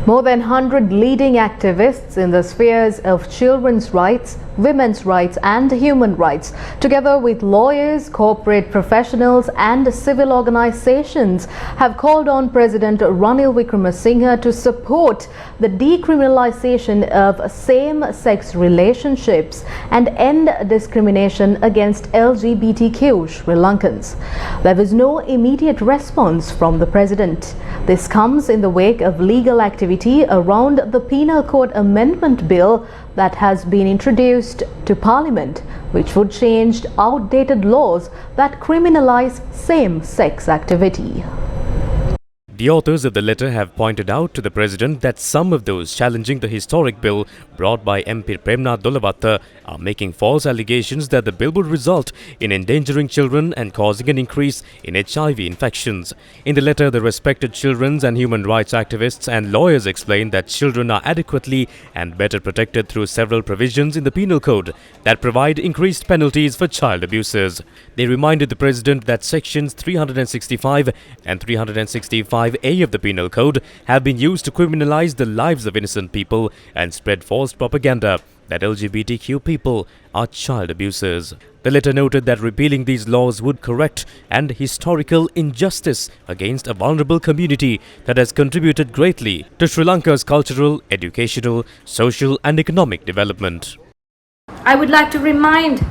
More than 100 leading activists in the spheres of children's rights, women's rights and human rights, together with lawyers, corporate professionals and civil organizations, have called on President Ranil Wickremesinghe to support the decriminalization of same-sex relationships and end discrimination against LGBTQ Sri Lankans. There was no immediate response from the President. This comes in the wake of legal activity around the Penal Code Amendment Bill that has been introduced to Parliament, which would change outdated laws that criminalize same-sex activity. The authors of the letter have pointed out to the President that some of those challenging the historic bill brought by MP Premnath Dolavatta are making false allegations that the bill would result in endangering children and causing an increase in HIV infections. In the letter, the respected children's and human rights activists and lawyers explained that children are adequately and better protected through several provisions in the Penal Code that provide increased penalties for child abusers. They reminded the President that sections 365 and 365A of the Penal Code have been used to criminalize the lives of innocent people and spread false propaganda that LGBTQ people are child abusers. The letter noted that repealing these laws would correct an historical injustice against a vulnerable community that has contributed greatly to Sri Lanka's cultural, educational, social and economic development. I would like to remind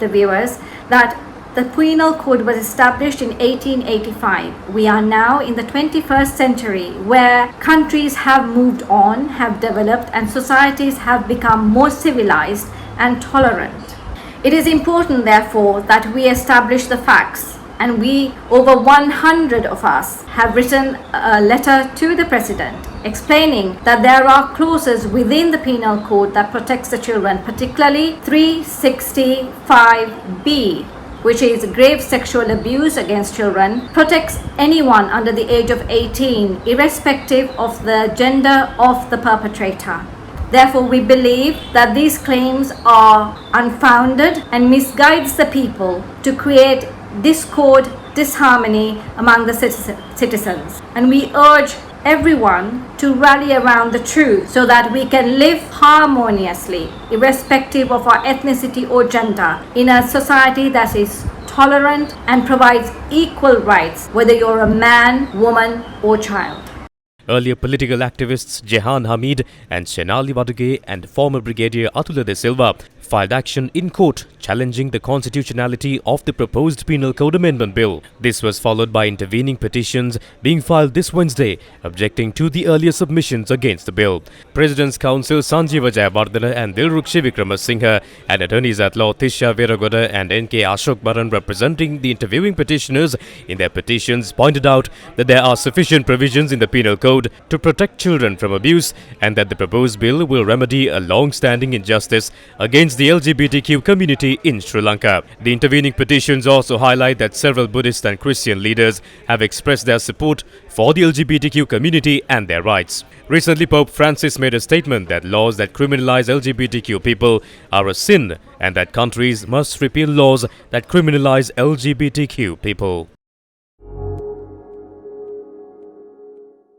the viewers that the Penal Code was established in 1885. We are now in the 21st century where countries have moved on, have developed and societies have become more civilized and tolerant. It is important therefore that we establish the facts, and we, over 100 of us, have written a letter to the President explaining that there are clauses within the Penal Code that protects the children, particularly 365B, which is grave sexual abuse against children, protects anyone under the age of 18, irrespective of the gender of the perpetrator. Therefore, we believe that these claims are unfounded and misguides the people to create discord, disharmony among the citizens. And we urge everyone to rally around the truth so that we can live harmoniously, irrespective of our ethnicity or gender, in a society that is tolerant and provides equal rights, whether you're a man, woman or child. Earlier political activists Jehan Hamid and Shenali Waduge and former Brigadier Atula De Silva filed action in court challenging the constitutionality of the proposed Penal Code Amendment Bill. This was followed by intervening petitions being filed this Wednesday objecting to the earlier submissions against the bill. President's Counsel Sanjeeva Jayawardena and Dilrukshi Wickremesinghe and attorneys at law Tisha Veragoda and N.K. Ashok Baran representing the interviewing petitioners in their petitions pointed out that there are sufficient provisions in the Penal Code to protect children from abuse and that the proposed bill will remedy a long-standing injustice against the LGBTQ community in Sri Lanka. The intervening petitions also highlight that several Buddhist and Christian leaders have expressed their support for the LGBTQ community and their rights. Recently, Pope Francis made a statement that laws that criminalize LGBTQ people are a sin and that countries must repeal laws that criminalize LGBTQ people.